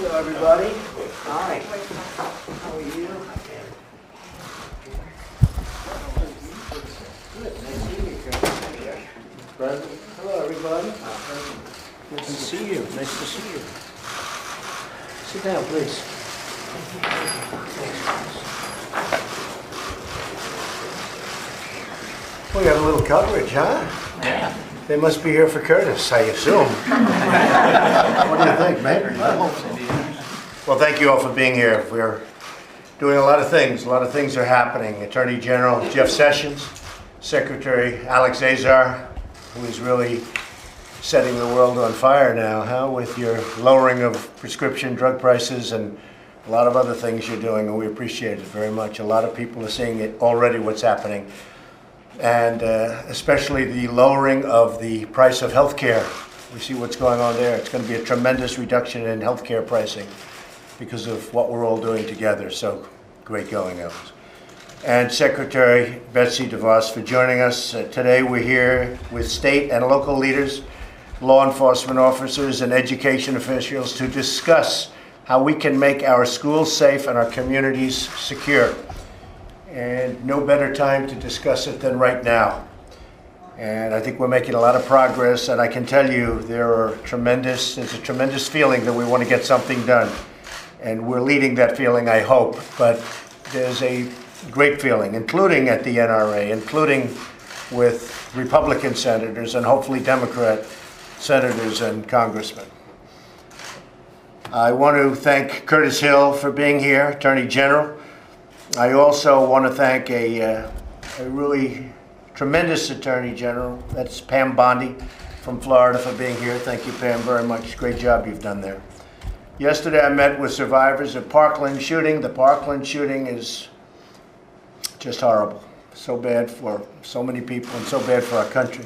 Hello, everybody. Hi. How are you? Good. Nice seeing you, Kurt. President. Hello, everybody. Nice to see you. Nice to see you. Sit down, please. Well, you have a little coverage, huh? Yeah. They must be here for Curtis, I assume. What do you think, mate? Well, thank you all for being here. We're doing a lot of things. A lot of things are happening. Attorney General Jeff Sessions, Secretary Alex Azar, who is really setting the world on fire now, huh? With your lowering of prescription drug prices and a lot of other things you're doing, and we appreciate it very much. A lot of people are seeing it already, what's happening. And especially the lowering of the price of health care. We see what's going on there. It's going to be a tremendous reduction in health care pricing because of what we're all doing together. So great going, Alex. And Secretary Betsy DeVos for joining us. Today we're here with state and local leaders, law enforcement officers, and education officials to discuss how we can make our schools safe and our communities secure. And no better time to discuss it than right now. And I think we're making a lot of progress, and I can tell you there's a tremendous feeling that we want to get something done. And we're leading that feeling, I hope, but there's a great feeling, including at the NRA, including with Republican senators and hopefully Democrat senators and congressmen. I want to thank Curtis Hill for being here, Attorney General. I also want to thank a really tremendous Attorney General. That's Pam Bondi from Florida for being here. Thank you, Pam, very much. Great job you've done there. Yesterday I met with survivors of Parkland shooting. The Parkland shooting is just horrible. So bad for so many people and so bad for our country.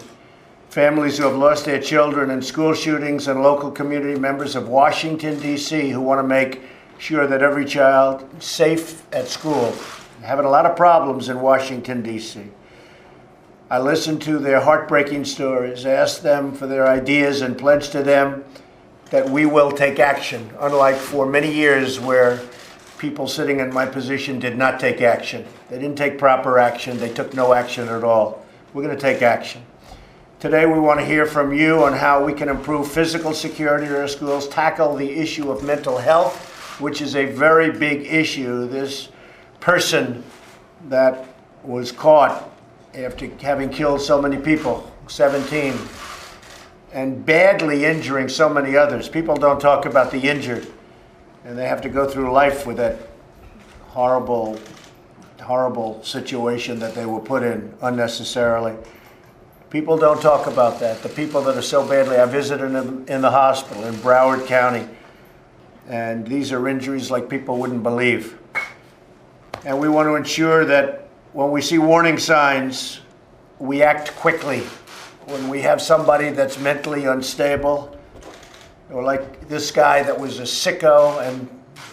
Families who have lost their children in school shootings and local community members of Washington, D.C. who want to make sure that every child is safe at school. Having a lot of problems in Washington, D.C. I listened to their heartbreaking stories, asked them for their ideas, and pledged to them that we will take action, unlike for many years where people sitting in my position did not take action. They didn't take proper action. They took no action at all. We're going to take action. Today we want to hear from you on how we can improve physical security in our schools, tackle the issue of mental health, which is a very big issue. This person that was caught after having killed so many people, 17, and badly injuring so many others. People don't talk about the injured, and they have to go through life with that horrible, horrible situation that they were put in unnecessarily. People don't talk about that. The people that are so badly, I visited them in the hospital in Broward County, and these are injuries like people wouldn't believe. And we want to ensure that when we see warning signs, we act quickly. When we have somebody that's mentally unstable, or like this guy that was a sicko, and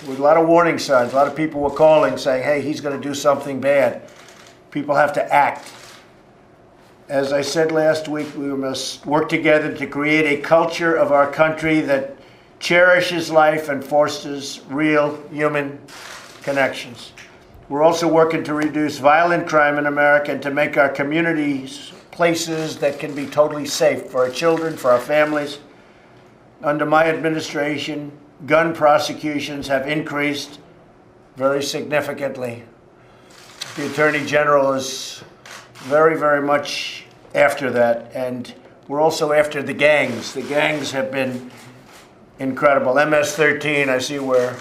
with a lot of warning signs, a lot of people were calling saying, hey, he's going to do something bad. People have to act. As I said last week, we must work together to create a culture of our country that cherishes life and fosters real human connections. We're also working to reduce violent crime in America and to make our communities places that can be totally safe for our children, for our families. Under my administration, gun prosecutions have increased very significantly. The Attorney General is very, very much after that, and we're also after the gangs. The gangs have been incredible. MS-13, I see where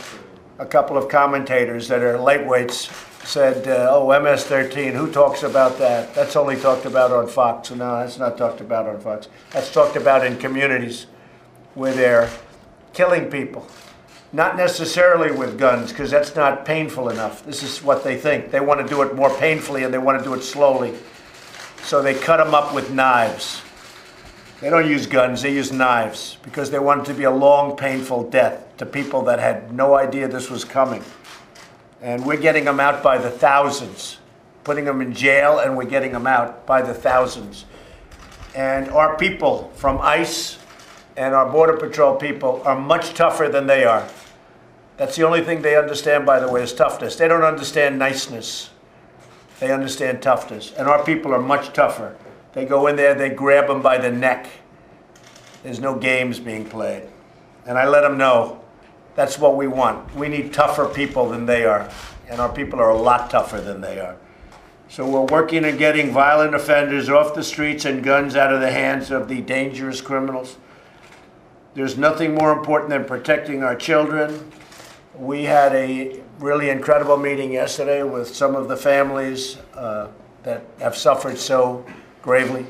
a couple of commentators that are lightweights said, oh, MS-13, who talks about that? That's only talked about on Fox. No, that's not talked about on Fox. That's talked about in communities where they're killing people. Not necessarily with guns, because that's not painful enough. This is what they think. They want to do it more painfully, and they want to do it slowly. So they cut them up with knives. They don't use guns, they use knives, because they want it to be a long, painful death to people that had no idea this was coming. And we're getting them out by the thousands, putting them in jail, and we're getting them out by the thousands. And our people from ICE and our Border Patrol people are much tougher than they are. That's the only thing they understand, by the way, is toughness. They don't understand niceness. They understand toughness. And our people are much tougher. They go in there, they grab them by the neck. There's no games being played. And I let them know that's what we want. We need tougher people than they are. And our people are a lot tougher than they are. So we're working on getting violent offenders off the streets and guns out of the hands of the dangerous criminals. There's nothing more important than protecting our children. We had a really incredible meeting yesterday with some of the families that have suffered so gravely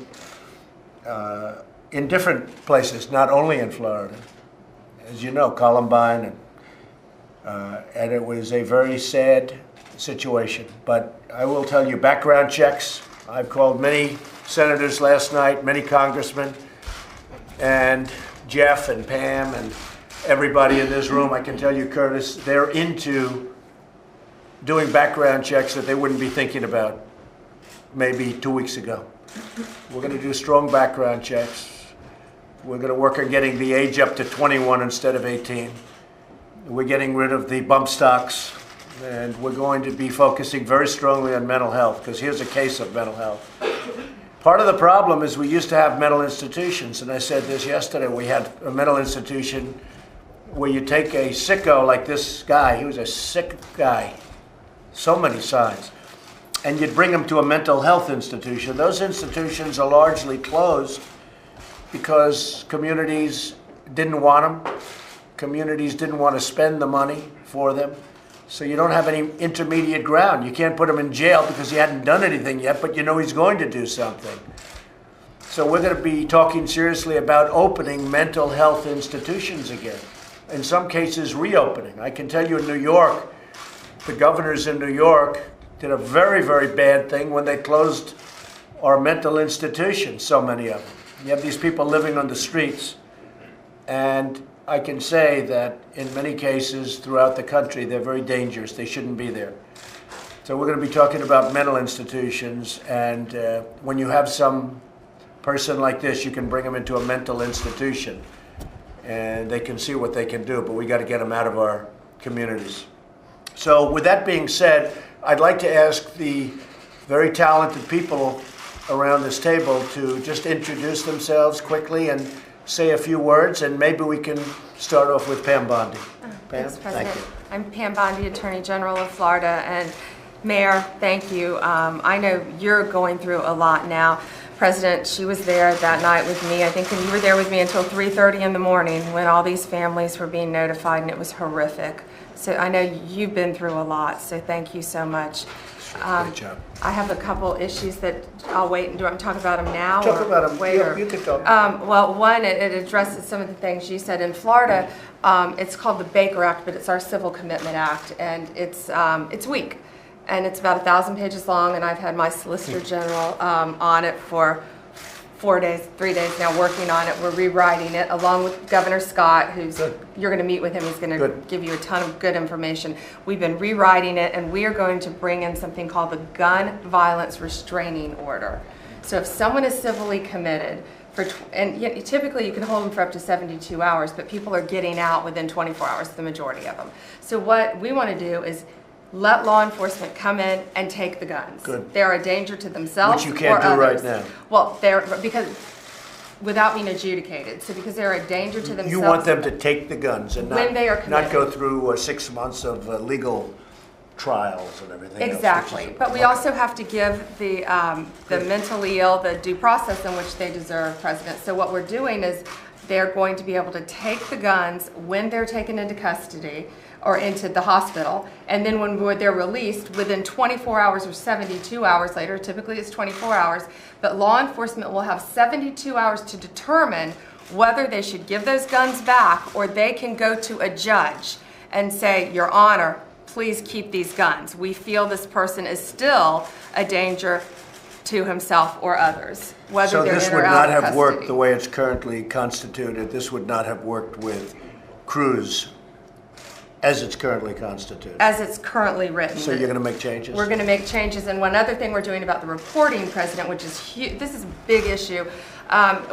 in different places, not only in Florida. As you know, Columbine, and it was a very sad situation. But I will tell you, background checks. I've called many senators last night, many congressmen, and Jeff and Pam and everybody in this room. I can tell you, Curtis, they're into doing background checks that they wouldn't be thinking about maybe 2 weeks ago. We're going to do strong background checks. We're going to work on getting the age up to 21 instead of 18. We're getting rid of the bump stocks. And we're going to be focusing very strongly on mental health, because here's a case of mental health. Part of the problem is we used to have mental institutions, and I said this yesterday. We had a mental institution where you take a sicko like this guy. He was a sick guy, so many signs, and you'd bring him to a mental health institution. Those institutions are largely closed because communities didn't want them. Communities didn't want to spend the money for them. So you don't have any intermediate ground. You can't put him in jail because he hadn't done anything yet, but you know he's going to do something. So we're going to be talking seriously about opening mental health institutions again. In some cases, reopening. I can tell you in New York, the governors in New York did a very, very bad thing when they closed our mental institutions, so many of them. You have these people living on the streets, and I can say that in many cases throughout the country, they're very dangerous. They shouldn't be there. So we're going to be talking about mental institutions, and when you have some person like this, you can bring them into a mental institution, and they can see what they can do, but we got to get them out of our communities. So with that being said, I'd like to ask the very talented people around this table to just introduce themselves quickly and say a few words, and maybe we can start off with Pam Bondi. Pam, Thanks, President. thank you. I'm Pam Bondi, Attorney General of Florida, and Mayor, thank you. I know you're going through a lot now. President, she was there that night with me. I think you were there with me until 3:30 in the morning when all these families were being notified, and it was horrific. So I know you've been through a lot, so thank you so much. Great job. I have a couple issues that I'll wait and do. I'm talk about them now. Talk about them. Later. You can talk. Well, one, it addresses some of the things you said. In Florida, it's called the Baker Act, but it's our Civil Commitment Act, and it's weak, and it's about 1,000 pages long. And I've had my Solicitor General on it for 3 days now, working on it. We're rewriting it along with Governor Scott, who's you're going to meet with him. He's going to give you a ton of good information. We've been rewriting it, and we are going to bring in something called the Gun Violence Restraining Order. So if someone is civilly committed, typically you can hold them for up to 72 hours, but people are getting out within 24 hours, the majority of them. So what we want to do is let law enforcement come in and take the guns. Good. They're a danger to themselves Which you can't do others. right now. Well, because without being adjudicated. So because they're a danger to themselves. You want them to take the guns and when they are not go through 6 months of legal trials and everything exactly. else. But we also have to give the mentally ill the due process in which they deserve, President. So what we're doing is they're going to be able to take the guns when they're taken into custody or into the hospital, and then when they're released within 24 hours or 72 hours later, typically it's 24 hours, but law enforcement will have 72 hours to determine whether they should give those guns back, or they can go to a judge and say, Your Honor, please keep these guns. We feel this person is still a danger to himself or others, whether So they're this in would or not out of have custody. worked the way it's currently constituted. This would not have worked with Cruz as it's currently constituted. As it's currently written. So you're going to make changes? We're going to make changes, and one other thing we're doing about the reporting, President, which is huge. This is a big issue.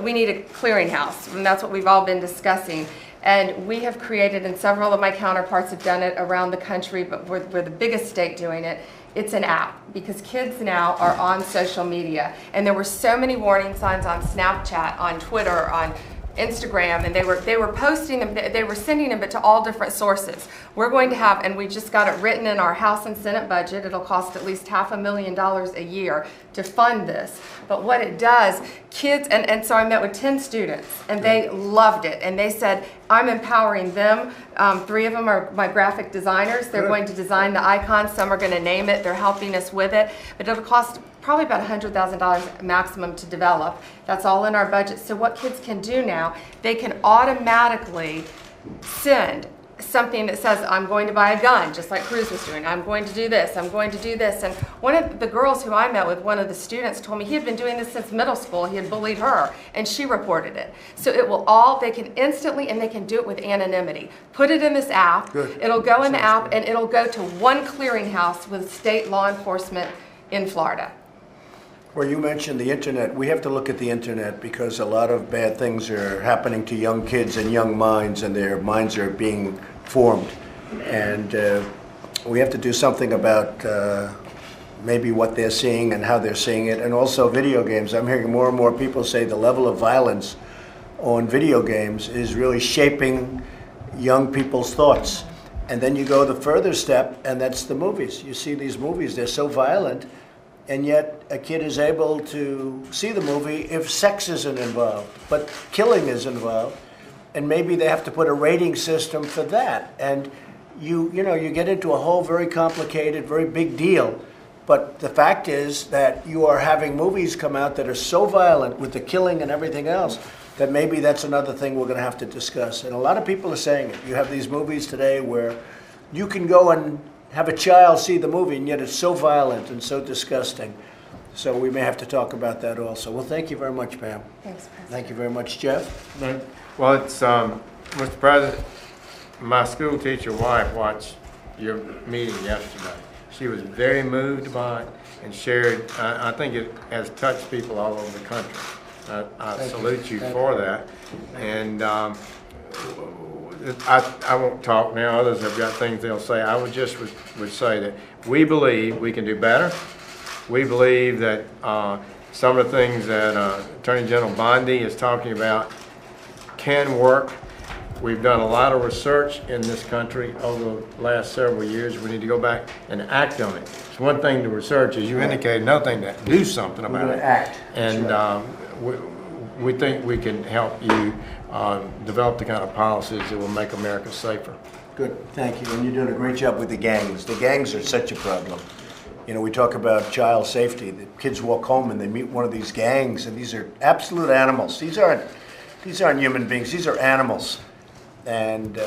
We need a clearinghouse, and that's what we've all been discussing. And we have created, and several of my counterparts have done it around the country, but we're the biggest state doing it. It's an app, because kids now are on social media. And there were so many warning signs on Snapchat, on Twitter, on Instagram, and they were posting them, they were sending them, but to all different sources. We're going to have, and we just got it written in our House and Senate budget, it'll cost at least $500,000 a year to fund this. But what it does, kids, and so I met with 10 students, and they loved it, and they said, I'm empowering them. 3 of them are my graphic designers. They're going to design the icons. Some are going to name it. They're helping us with it. But it'll cost probably about $100,000 maximum to develop. That's all in our budget. So what kids can do now, they can automatically send something that says, I'm going to buy a gun, just like Cruz was doing. I'm going to do this. I'm going to do this. And one of the girls who I met with, one of the students, told me he had been doing this since middle school. He had bullied her, and she reported it. So it will all, they can instantly, and they can do it with anonymity. Put it in this app. Good. It'll go in the app, and it'll go to one clearinghouse with state law enforcement in Florida. Well, you mentioned the internet. We have to look at the internet because a lot of bad things are happening to young kids and young minds, and their minds are being formed. And we have to do something about maybe what they're seeing and how they're seeing it. And also video games. I'm hearing more and more people say the level of violence on video games is really shaping young people's thoughts. And then you go the further step, and that's the movies. You see these movies, they're so violent, and yet a kid is able to see the movie if sex isn't involved, but killing is involved. And maybe they have to put a rating system for that. And you get into a whole very complicated, very big deal. But the fact is that you are having movies come out that are so violent with the killing and everything else that maybe that's another thing we're going to have to discuss. And a lot of people are saying it. You have these movies today where you can go and have a child see the movie, and yet it's so violent and so disgusting. So we may have to talk about that also. Well, thank you very much, Pam. Thanks, President. Thank you very much, Jeff. Well, it's, Mr. President, my school teacher wife watched your meeting yesterday. She was very moved by it and shared, I think it has touched people all over the country. I salute you for that. And I won't talk now. Others have got things they'll say. I would say that we believe we can do better. We believe that some of the things that Attorney General Bondi is talking about can work. We've done a lot of research in this country over the last several years. We need to go back and act on it. It's one thing to research, as you indicated, another thing to do something about it. Act. And we think we can help you develop the kind of policies that will make America safer. Good, thank you. And you're doing a great job with the gangs. The gangs are such a problem. You know, we talk about child safety. The kids walk home and they meet one of these gangs, and these are absolute animals. These aren't human beings. These are animals. And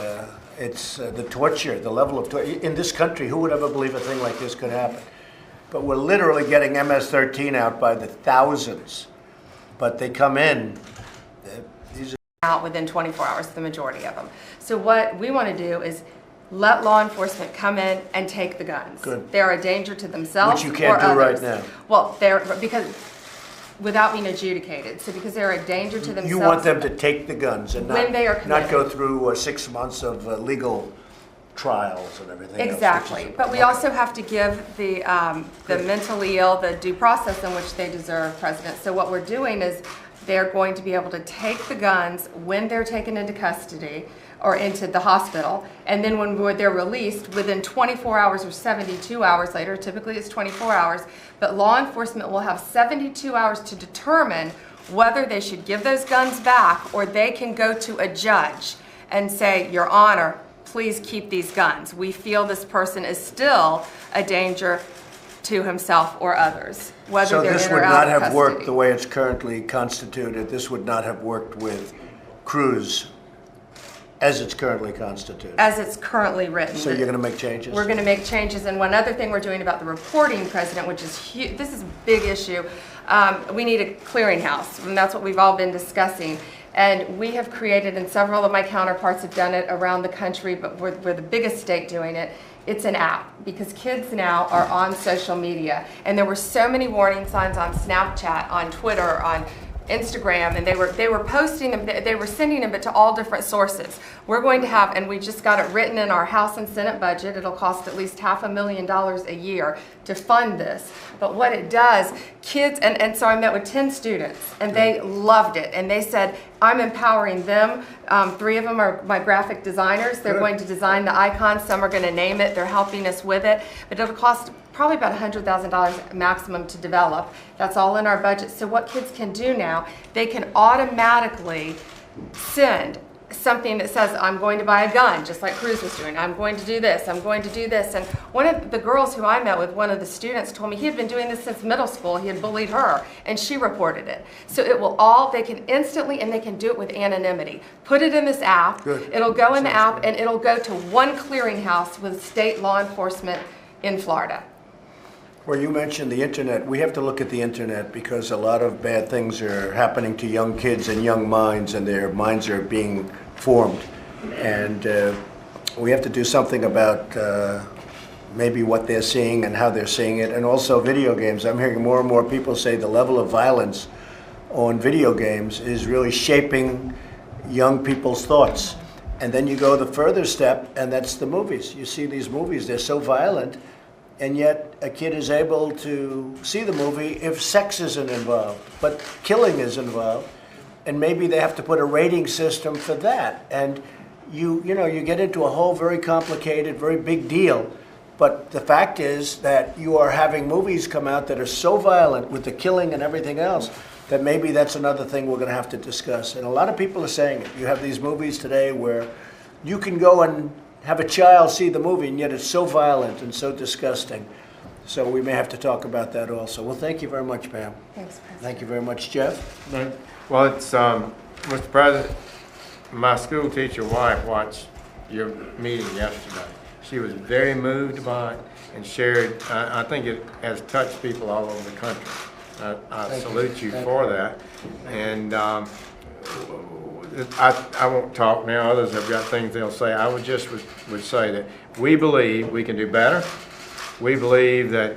it's the torture, the level of torture. In this country, who would ever believe a thing like this could happen? But we're literally getting MS-13 out by the thousands. But they come in. These are Out within 24 hours, the majority of them. So what we want to do is let law enforcement come in and take the guns. Good. They're a danger to themselves Which you can't do right others. now. Well, because without being adjudicated. So because they're a danger to themselves. You want them to take the guns and when they are not go committed. through 6 months of legal trials and everything else, Exactly. which is- But we also have to give the mentally ill the due process in which they deserve, President. So what we're doing is they're going to be able to take the guns when they're taken into custody or into the hospital, and then when they're released within 24 hours or 72 hours later, typically it's 24 hours, but law enforcement will have 72 hours to determine whether they should give those guns back, or they can go to a judge and say, Your Honor, please keep these guns. We feel this person is still a danger to himself or others, whether So they're this in would or not out of have worked custody. the way it's currently constituted. This would not have worked with Cruz as it's currently constituted. As it's currently written. So you're going to make changes? We're going to make changes, and one other thing we're doing about the reporting, President, which is huge, this is a big issue. We need a clearinghouse, and that's what we've all been discussing. And we have created, and several of my counterparts have done it around the country, but we're the biggest state doing it. It's an app, because kids now are on social media. And there were so many warning signs on Snapchat, on Twitter, on Instagram, and they were posting them, they were sending them, but to all different sources. We're going to have, and we just got it written in our House and Senate budget, it'll cost at least $500,000 a year to fund this. But what it does, kids, and so I met with 10 students, and they loved it, and they said, I'm empowering them. 3 of them are my graphic designers. They're going to design the icons. Some are going to name it. They're helping us with it. But it'll cost probably about $100,000 maximum to develop. That's all in our budget. So what kids can do now, they can automatically send something that says, I'm going to buy a gun, just like Cruz was doing. I'm going to do this. I'm going to do this. And one of the girls who I met with, one of the students, told me he had been doing this since middle school. He had bullied her, and she reported it. So it will all, they can instantly, and they can do it with anonymity. Put it in this app. Good. It'll go in the app, and it'll go to one clearinghouse with state law enforcement in Florida. Well, you mentioned the internet. We have to look at the internet because a lot of bad things are happening to young kids and young minds, and their minds are being formed. And we have to do something about maybe what they're seeing and how they're seeing it. And also video games. I'm hearing more and more people say the level of violence on video games is really shaping young people's thoughts. And then you go the further step, and that's the movies. You see these movies, they're so violent, and yet a kid is able to see the movie if sex isn't involved, but killing is involved, and maybe they have to put a rating system for that. And you get into a whole very complicated, very big deal. But the fact is that you are having movies come out that are so violent with the killing and everything else that maybe that's another thing we're going to have to discuss. And a lot of people are saying it. You have these movies today where you can go and have a child see the movie, and yet it's so violent and so disgusting. So we may have to talk about that also. Well, thank you very much, Pam. Thanks, President. Thank you very much, Jeff. Well, it's, Mr. President, my school teacher wife watched your meeting yesterday. She was very moved by it and shared, I think it has touched people all over the country. I salute you for that. And I won't talk now. Others have got things they'll say. I would say that we believe we can do better. We believe that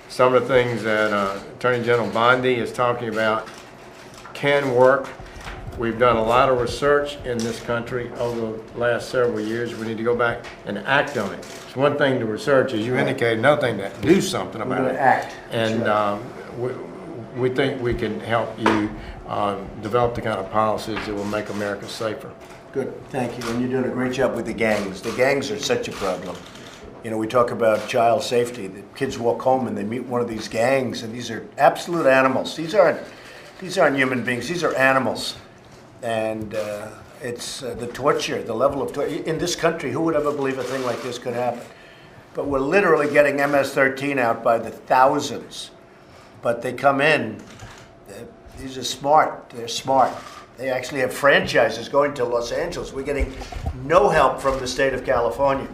some of the things that Attorney General Bondi is talking about can work. We've done a lot of research in this country over the last several years. We need to go back and act on it. It's one thing to research, as you indicated, another thing to do something about it. Act. And we think we can help you develop the kind of policies that will make America safer. Good, thank you. And you're doing a great job with the gangs. The gangs are such a problem. You know, we talk about child safety. The kids walk home and they meet one of these gangs, and these are absolute animals. These aren't human beings. These are animals. And it's the torture, the level of torture. In this country, who would ever believe a thing like this could happen? But we're literally getting MS-13 out by the thousands. But they come in. These are smart. They're smart. They actually have franchises going to Los Angeles. We're getting no help from the state of California.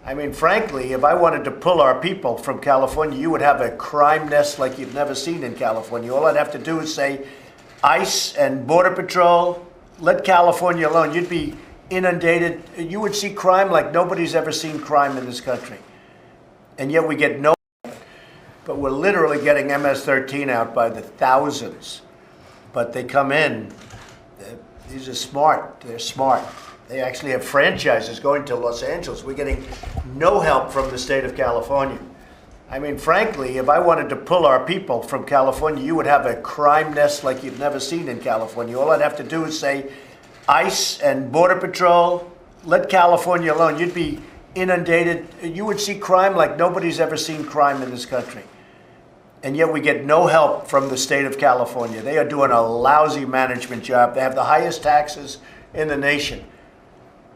I mean, frankly, if I wanted to pull our people from California, you would have a crime nest like you've never seen in California. All I'd have to do is say, ICE and Border Patrol, let California alone. You'd be inundated. You would see crime like nobody's ever seen crime in this country. And yet we get no, but we're literally getting MS-13 out by the thousands. But they come in. These are smart. They're smart. They actually have franchises going to Los Angeles. We're getting no help from the state of California. I mean, frankly, if I wanted to pull our people from California, you would have a crime nest like you've never seen in California. All I'd have to do is say, ICE and Border Patrol, let California alone. You'd be inundated. You would see crime like nobody's ever seen crime in this country. And yet we get no help from the state of California. They are doing a lousy management job. They have the highest taxes in the nation.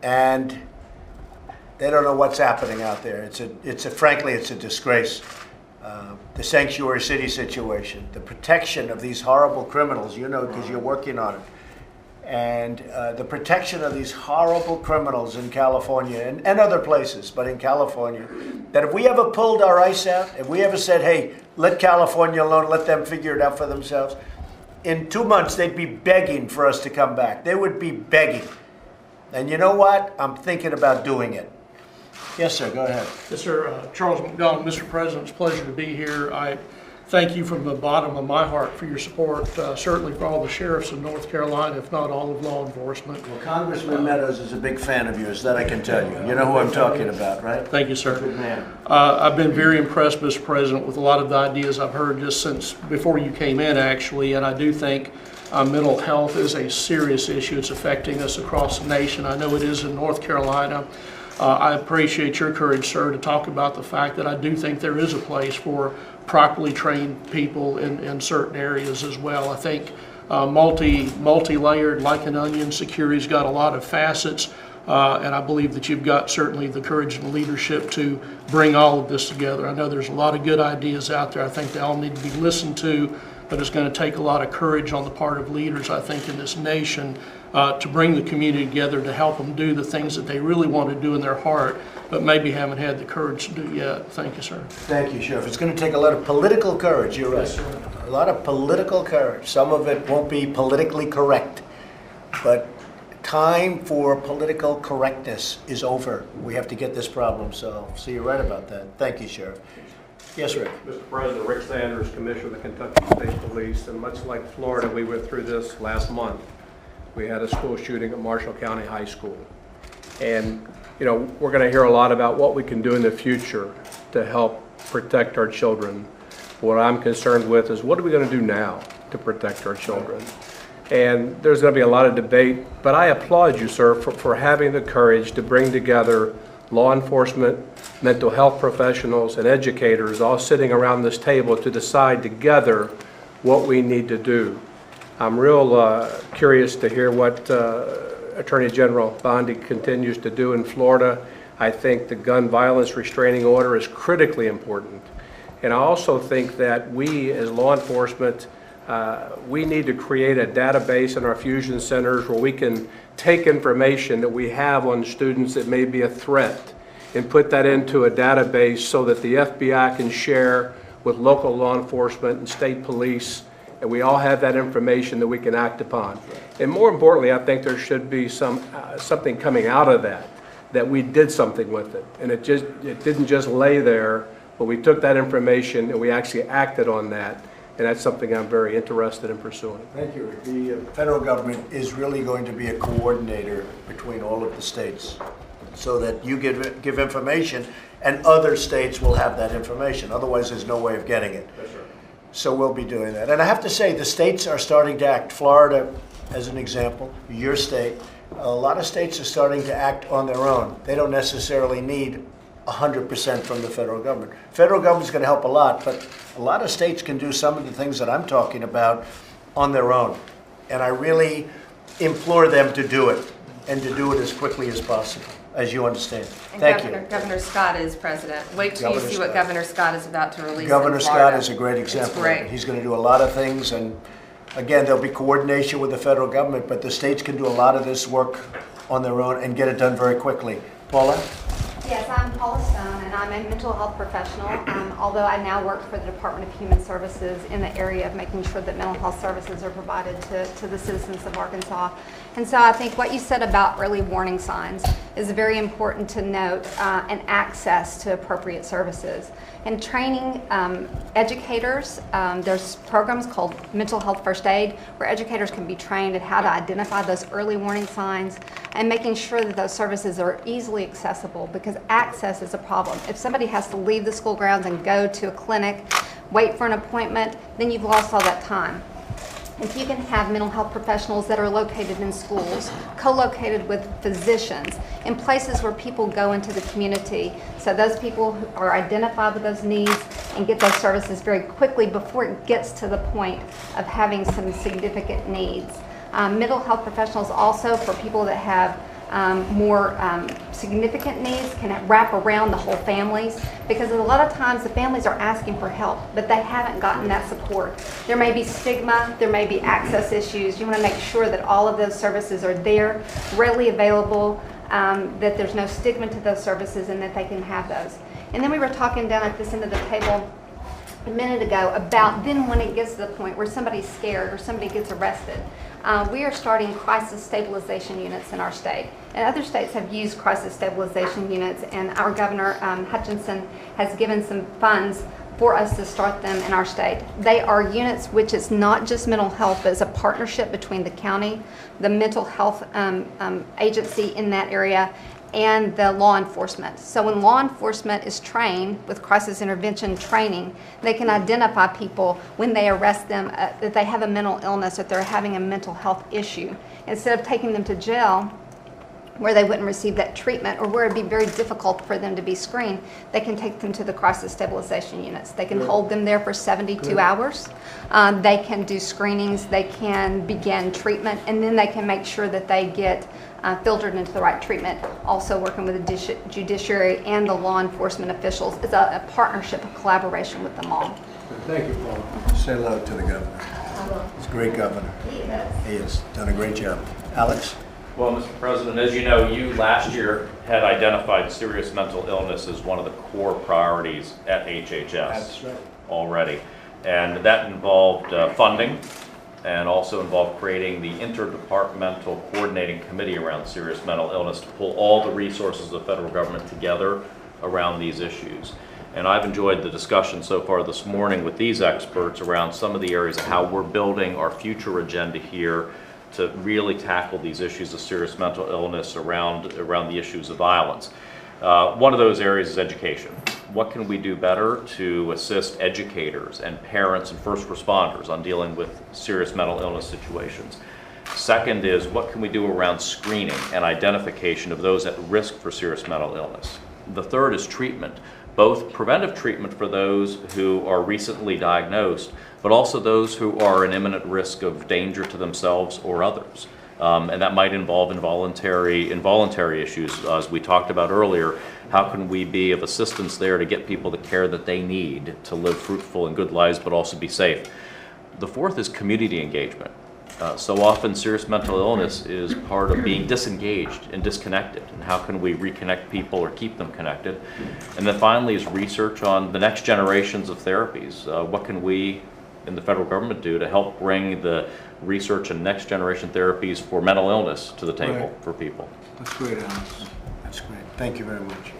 And they don't know what's happening out there. Frankly, it's a disgrace. The sanctuary city situation, the protection of these horrible criminals, you know, because you're working on it. And the protection of these horrible criminals in California and other places, but in California, that if we ever pulled our ICE out, if we ever said, hey, let California alone, let them figure it out for themselves, in 2 months they'd be begging for us to come back. They would be begging. And you know what? I'm thinking about doing it. Yes, sir. Go ahead. Yes, sir. Charles McDonald, Mr. President, it's a pleasure to be here. I thank you from the bottom of my heart for your support, certainly for all the sheriffs in North Carolina, if not all of law enforcement. Well, Congressman Meadows is a big fan of yours, that I can tell you. You know who I'm talking about, right? Thank you, sir. Good man. I've been very impressed, Mr. President, with a lot of the ideas I've heard just since before you came in, actually, and I do think mental health is a serious issue. It's affecting us across the nation. I know it is in North Carolina. I appreciate your courage, sir, to talk about the fact that I do think there is a place for properly trained people in certain areas as well. I think multi-layered, like an onion, security's got a lot of facets, and I believe that you've got certainly the courage and leadership to bring all of this together. I know there's a lot of good ideas out there. I think they all need to be listened to, but it's going to take a lot of courage on the part of leaders, I think, in this nation to bring the community together to help them do the things that they really want to do in their heart, but maybe haven't had the courage to do yet. Thank you, sir. Thank you, Sheriff. It's going to take a lot of political courage, you're right. Yes, sir. A lot of political courage. Some of it won't be politically correct, but time for political correctness is over. We have to get this problem solved. So you're right about that. Thank you, Sheriff. Yes, Rick. Mr. President, Rick Sanders, Commissioner of the Kentucky State Police, and much like Florida, we went through this last month. We had a school shooting at Marshall County High School. And, you know, we're going to hear a lot about what we can do in the future to help protect our children. What I'm concerned with is what are we going to do now to protect our children? And there's going to be a lot of debate, but I applaud you, sir, for having the courage to bring together law enforcement, mental health professionals, and educators all sitting around this table to decide together what we need to do. I'm real curious to hear what Attorney General Bondi continues to do in Florida. I think the gun violence restraining order is critically important. And I also think that we as law enforcement, we need to create a database in our fusion centers where we can take information that we have on students that may be a threat and put that into a database so that the FBI can share with local law enforcement and state police, and we all have that information that we can act upon. And more importantly, I think there should be something coming out of that we did something with it. And it didn't just lay there, but we took that information and we actually acted on that. And that's something I'm very interested in pursuing. Thank you, Rick. The federal government is really going to be a coordinator between all of the states so that you give information and other states will have that information. Otherwise, there's no way of getting it. Yes, sir. So we'll be doing that. And I have to say, the states are starting to act. Florida, as an example, your state, a lot of states are starting to act on their own. They don't necessarily need 100% from the federal government. Federal government's going to help a lot, but a lot of states can do some of the things that I'm talking about on their own. And I really implore them to do it, and to do it as quickly as possible, as you understand. And Thank you. Governor Scott is president. Wait till you see what Governor Scott is about to release. Governor Scott is a great example. It's great. He's going to do a lot of things, and again, there'll be coordination with the federal government, but the states can do a lot of this work on their own and get it done very quickly. Paula? Yes, I'm Paula Stone, and I'm a mental health professional, although I now work for the Department of Human Services in the area of making sure that mental health services are provided to the citizens of Arkansas. And so I think what you said about early warning signs is very important to note, and access to appropriate services. And training educators, there's programs called Mental Health First Aid where educators can be trained at how to identify those early warning signs and making sure that those services are easily accessible, because access is a problem. If somebody has to leave the school grounds and go to a clinic, wait for an appointment, then you've lost all that time. If you can have mental health professionals that are located in schools, co-located with physicians, in places where people go into the community, so those people are identified with those needs and get those services very quickly before it gets to the point of having some significant needs. Mental health professionals also, for people that have more significant needs, can wrap around the whole families, because a lot of times the families are asking for help, but they haven't gotten that support. There may be stigma, there may be access issues. You want to make sure that all of those services are there, readily available, that there's no stigma to those services, and that they can have those. And then we were talking down at this end of the table a minute ago about then when it gets to the point where somebody's scared or somebody gets arrested. We are starting crisis stabilization units in our state. And other states have used crisis stabilization units, and our Governor Hutchinson has given some funds for us to start them in our state. They are units which is not just mental health, but it's a partnership between the county, the mental health agency in that area, and the law enforcement. So when law enforcement is trained with crisis intervention training, they can identify people when they arrest them that they have a mental illness, that they're having a mental health issue. Instead of taking them to jail, where they wouldn't receive that treatment or where it'd be very difficult for them to be screened, they can take them to the crisis stabilization units. They can hold them there for 72 hours. They can do screenings, they can begin treatment, and then they can make sure that they get filtered into the right treatment. Also working with the judiciary and the law enforcement officials. It's a partnership, a collaboration with them all. Thank you, Paul. Say hello to the governor. He's a great governor. He has done a great job. Alex? Well, Mr. President, as you know, you last year had identified serious mental illness as one of the core priorities at HHS. That's right. Already. And that involved funding and also involved creating the interdepartmental coordinating committee around serious mental illness to pull all the resources of the federal government together around these issues. And I've enjoyed the discussion so far this morning with these experts around some of the areas of how we're building our future agenda here to really tackle these issues of serious mental illness around the issues of violence. One of those areas is education. What can we do better to assist educators and parents and first responders on dealing with serious mental illness situations? Second is, what can we do around screening and identification of those at risk for serious mental illness? The third is treatment, both preventive treatment for those who are recently diagnosed, but also those who are in imminent risk of danger to themselves or others. And that might involve involuntary issues, as we talked about earlier. How can we be of assistance there to get people the care that they need to live fruitful and good lives, but also be safe? The fourth is community engagement. So often serious mental illness is part of being disengaged and disconnected, and how can we reconnect people or keep them connected? And then finally is research on the next generations of therapies. What can we in the federal government do to help bring the research and next generation therapies for mental illness to the table for people? That's great, Alex. That's great. Thank you very much.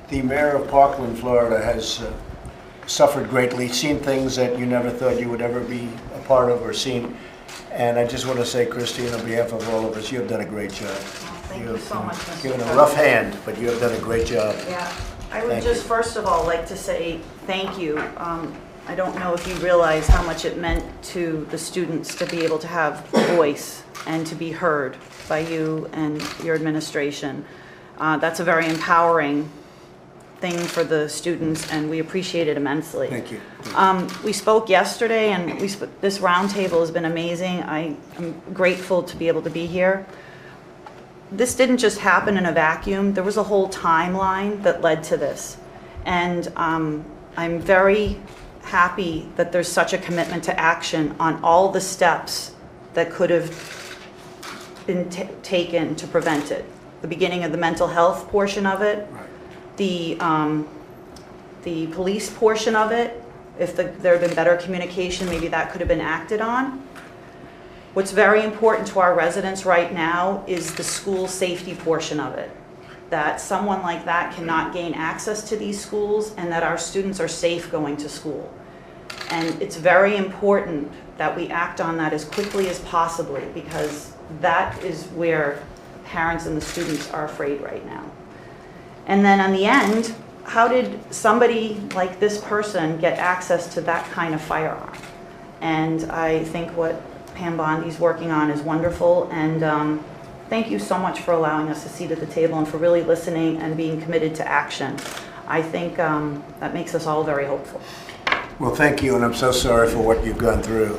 The mayor of Parkland, Florida has suffered greatly, seen things that you never thought you would ever be a part of or seen. And I just want to say, Christine, on behalf of all of us, you have done a great job. Thank you so much, Mr. Given President. a rough hand, but you have done a great job. Yeah, I would Thank just you. first of all like to say thank you. I don't know if you realize how much it meant to the students to be able to have a voice and to be heard by you and your administration. That's a very empowering thing for the students, and we appreciate it immensely. Thank you. We spoke yesterday, and this roundtable has been amazing. I am grateful to be able to be here. This didn't just happen in a vacuum. There was a whole timeline that led to this. And I'm very happy that there's such a commitment to action on all the steps that could have been taken to prevent it. The beginning of the mental health portion of it, the police portion of it. If there had been better communication, maybe that could have been acted on. What's very important to our residents right now is the school safety portion of it. That someone like that cannot gain access to these schools, and that our students are safe going to school. And it's very important that we act on that as quickly as possibly, because that is where parents and the students are afraid right now. And then on the end, how did somebody like this person get access to that kind of firearm? And I think what Pam Bondi's working on is wonderful, and thank you so much for allowing us a seat at the table and for really listening and being committed to action. I think that makes us all very hopeful. Well, thank you, and I'm so sorry for what you've gone through.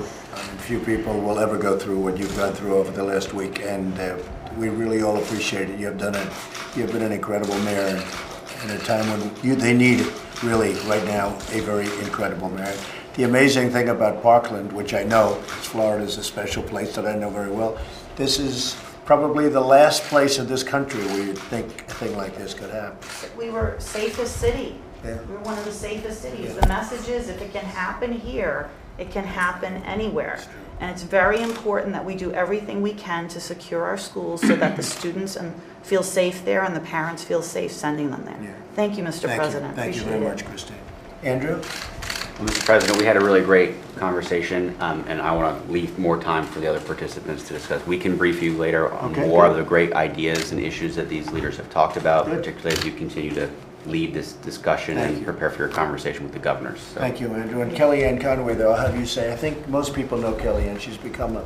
Few people will ever go through what you've gone through over the last week, and we really all appreciate it. You've been an incredible mayor in a time when they need, really, right now, a very incredible mayor. The amazing thing about Parkland, which I know, Florida is a special place that I know very well, this is probably the last place in this country where you'd think a thing like this could happen. We were safest city. Yeah. We're one of the safest cities. Yeah. The message is, if it can happen here, it can happen anywhere. And it's very important that we do everything we can to secure our schools so that the students feel safe there and the parents feel safe sending them there. Yeah. Thank you, Mr. President. Thank you very much, Christine. Andrew? Well, Mr. President, we had a really great conversation, and I want to leave more time for the other participants to discuss. We can brief you later on Okay, more good. of the great ideas and issues that these leaders have talked about, Good. particularly as you continue to lead this discussion Thank and you. prepare for your conversation with the governors. So. Thank you, Andrew. And Kellyanne Conway, though, I'll have you say, I think most people know Kellyanne. She's become a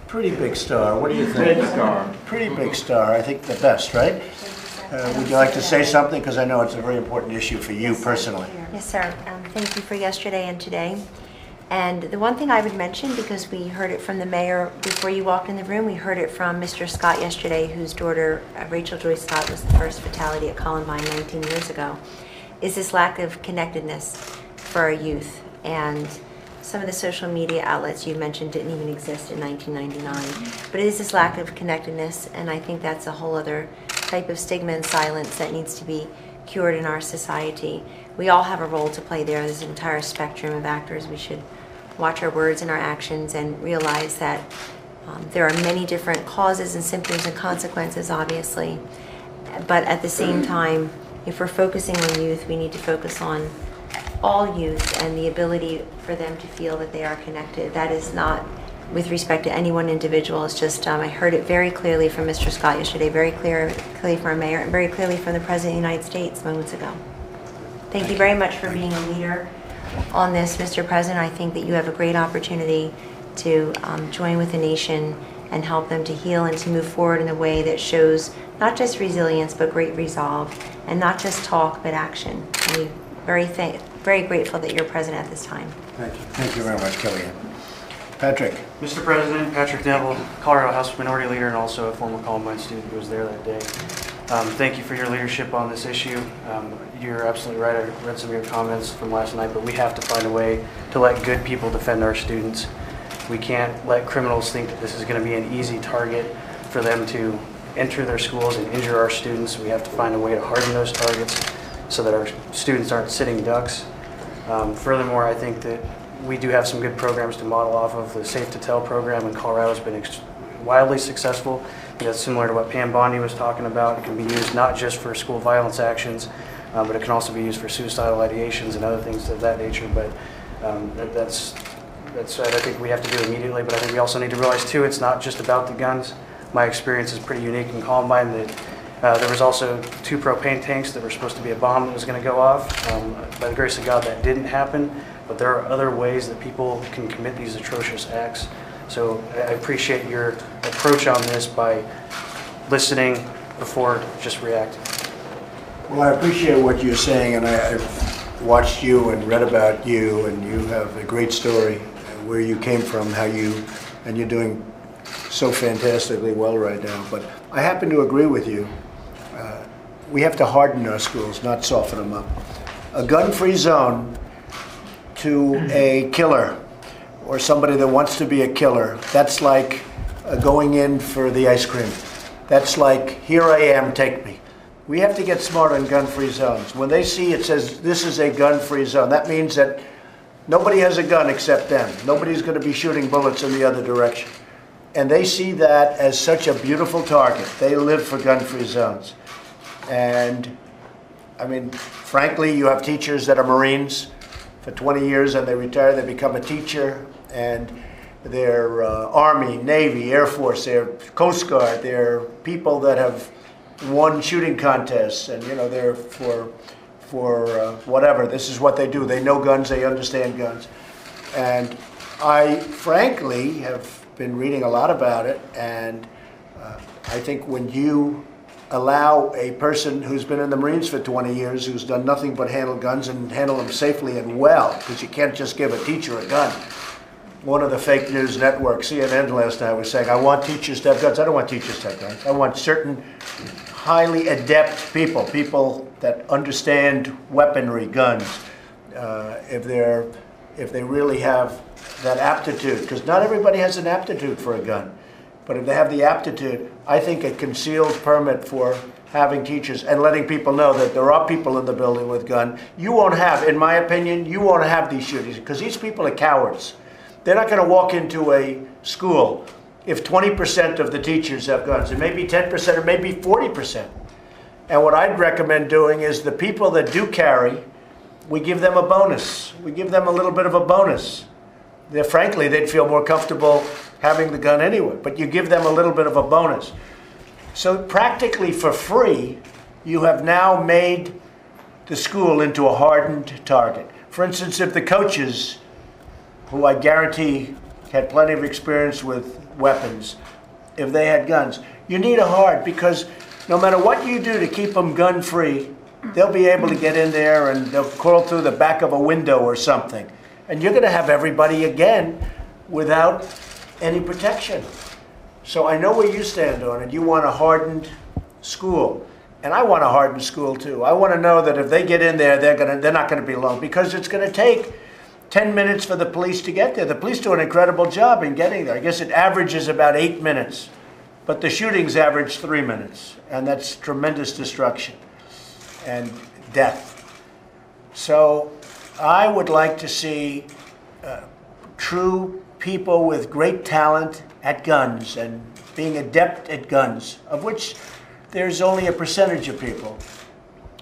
pretty big star. What do you think? Big star. Pretty big star. I think the best, right? Would you like to say something? Because I know it's a very important issue for you personally. Yes, sir. Thank you for yesterday and today. And the one thing I would mention, because we heard it from the mayor before you walked in the room, we heard it from Mr. Scott yesterday, whose daughter, Rachel Joy Scott, was the first fatality at Columbine 19 years ago, is this lack of connectedness for our youth. And some of the social media outlets you mentioned didn't even exist in 1999. But it is this lack of connectedness, and I think that's a whole other type of stigma and silence that needs to be cured in our society. We all have a role to play there. There's an entire spectrum of actors. We should watch our words and our actions and realize that there are many different causes and symptoms and consequences, obviously. But at the same time, if we're focusing on youth, we need to focus on all youth and the ability for them to feel that they are connected. That is not with respect to any one individual. It's just, I heard it very clearly from Mr. Scott yesterday, very clearly from our mayor, and very clearly from the President of the United States moments ago. Thank you very much for being a leader on this, Mr. President. I think that you have a great opportunity to join with the nation and help them to heal and to move forward in a way that shows not just resilience, but great resolve, and not just talk, but action. I'm very grateful that you're president at this time. Thank you. Thank you very much, Kellyanne. Patrick. Mr. President, Patrick Neville, Colorado House Minority Leader and also a former Columbine student who was there that day. Thank you for your leadership on this issue. You're absolutely right. I read some of your comments from last night, but we have to find a way to let good people defend our students. We can't let criminals think that this is going to be an easy target for them to enter their schools and injure our students. We have to find a way to harden those targets so that our students aren't sitting ducks. Furthermore, I think that we do have some good programs to model off of. The Safe to Tell program in Colorado has been wildly successful. That's similar to what Pam Bondi was talking about. It can be used not just for school violence actions, but it can also be used for suicidal ideations and other things of that nature. But that's what I think we have to do immediately. But I think we also need to realize too, it's not just about the guns. My experience is pretty unique in Columbine that there was also 2 propane tanks that were supposed to be a bomb that was going to go off. By the grace of God, that didn't happen. But there are other ways that people can commit these atrocious acts. So I appreciate your approach on this by listening before just reacting. Well, I appreciate what you're saying, and I've watched you and read about you, and you have a great story, where you came from, and you're doing so fantastically well right now. But I happen to agree with you. We have to harden our schools, not soften them up. A gun-free zone to a killer or somebody that wants to be a killer, that's like going in for the ice cream. That's like, here I am, take me. We have to get smart on gun-free zones. When they see it says this is a gun-free zone, that means that nobody has a gun except them. Nobody's going to be shooting bullets in the other direction. And they see that as such a beautiful target. They live for gun-free zones. And I mean, frankly, you have teachers that are Marines for 20 years and they retire, they become a teacher, and they're Army, Navy, Air Force, they're Coast Guard, they're people that have won shooting contests, and you know, they're for whatever. This is what they do. They know guns, they understand guns. And I frankly have been reading a lot about it, and I think when you allow a person who's been in the Marines for 20 years, who's done nothing but handle guns and handle them safely and well, because you can't just give a teacher a gun. One of the fake news networks, CNN last night, was saying, I want teachers to have guns. I don't want teachers to have guns. I want certain highly adept people, people that understand weaponry, guns, if they really have that aptitude, because not everybody has an aptitude for a gun. But if they have the aptitude, I think a concealed permit for having teachers and letting people know that there are people in the building with guns, you won't have, in my opinion, you won't have these shootings, because these people are cowards. They're not going to walk into a school if 20% of the teachers have guns. It may be 10% or maybe 40%. And what I'd recommend doing is the people that do carry, we give them a bonus. We give them a little bit of a bonus. Frankly, they'd feel more comfortable having the gun anyway, but you give them a little bit of a bonus. So practically for free, you have now made the school into a hardened target. For instance, if the coaches, who I guarantee had plenty of experience with weapons, if they had guns, you need a hard, because no matter what you do to keep them gun-free, they'll be able to get in there and they'll crawl through the back of a window or something. And you're going to have everybody again without any protection. So I know where you stand on it. You want a hardened school. And I want a hardened school too. I want to know that if they get in there, they're not going to be alone, because it's going to take 10 minutes for the police to get there. The police do an incredible job in getting there. I guess it averages about 8 minutes, but the shootings average 3 minutes, and that's tremendous destruction and death. So I would like to see true people with great talent at guns and being adept at guns, of which there's only a percentage of people.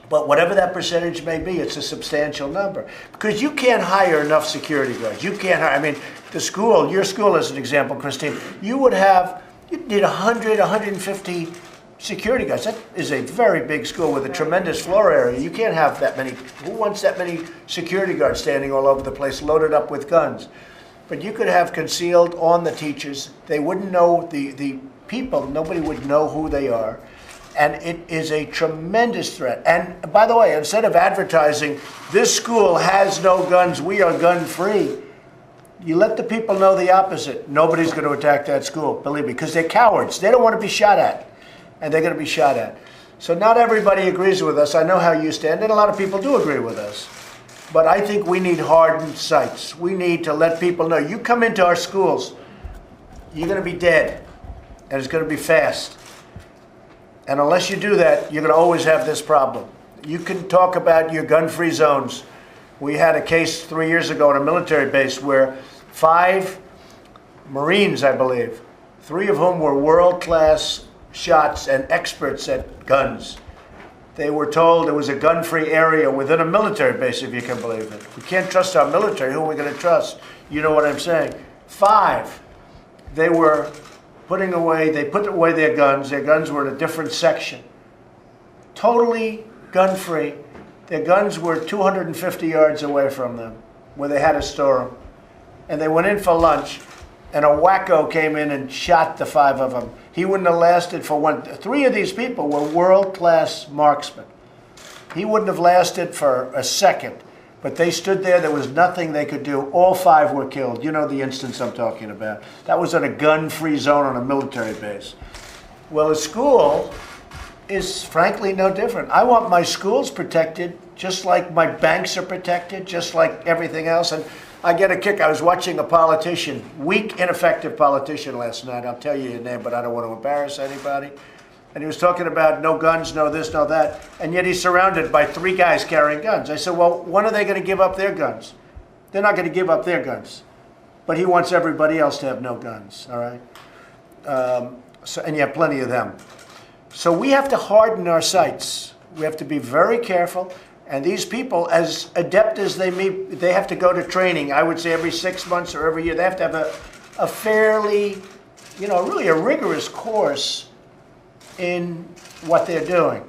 But whatever that percentage may be, it's a substantial number. Because you can't hire enough security guards. You can't hire, I mean, the school, your school as an example, Christine, you'd need 100, 150 security guards. That is a very big school with a tremendous floor area. You can't have that many. Who wants that many security guards standing all over the place, loaded up with guns? But you could have concealed on the teachers. They wouldn't know the people. Nobody would know who they are. And it is a tremendous threat. And by the way, instead of advertising, this school has no guns, we are gun-free, you let the people know the opposite. Nobody's going to attack that school, believe me, because they're cowards. They don't want to be shot at, and they're going to be shot at. So not everybody agrees with us. I know how you stand, and a lot of people do agree with us. But I think we need hardened sights. We need to let people know, you come into our schools, you're going to be dead, and it's going to be fast. And unless you do that, you're going to always have this problem. You can talk about your gun-free zones. We had a case 3 years ago on a military base where 5 Marines, I believe, 3 of whom were world-class shots and experts at guns. They were told it was a gun-free area within a military base, if you can believe it. We can't trust our military. Who are we going to trust? You know what I'm saying. 5, they were putting away, they put away their guns. Their guns were in a different section. Totally gun-free. Their guns were 250 yards away from them, where they had to store them. And they went in for lunch, and a wacko came in and shot the 5 of them. He wouldn't have lasted for 3 of these people were world-class marksmen. He wouldn't have lasted for a second. But they stood there. There was nothing they could do. All 5 were killed. You know the instance I'm talking about. That was in a gun-free zone on a military base. Well, a school is frankly no different. I want my schools protected just like my banks are protected, just like everything else. And I get a kick. I was watching a politician, weak, ineffective politician last night. I'll tell you your name, but I don't want to embarrass anybody. And he was talking about no guns, no this, no that. And yet he's surrounded by 3 guys carrying guns. I said, well, when are they going to give up their guns? They're not going to give up their guns. But he wants everybody else to have no guns, all right? And you have plenty of them. So we have to harden our sights. We have to be very careful. And these people, as adept as they may, they have to go to training, I would say every 6 months or every year. They have to have a fairly, really a rigorous course in what they're doing.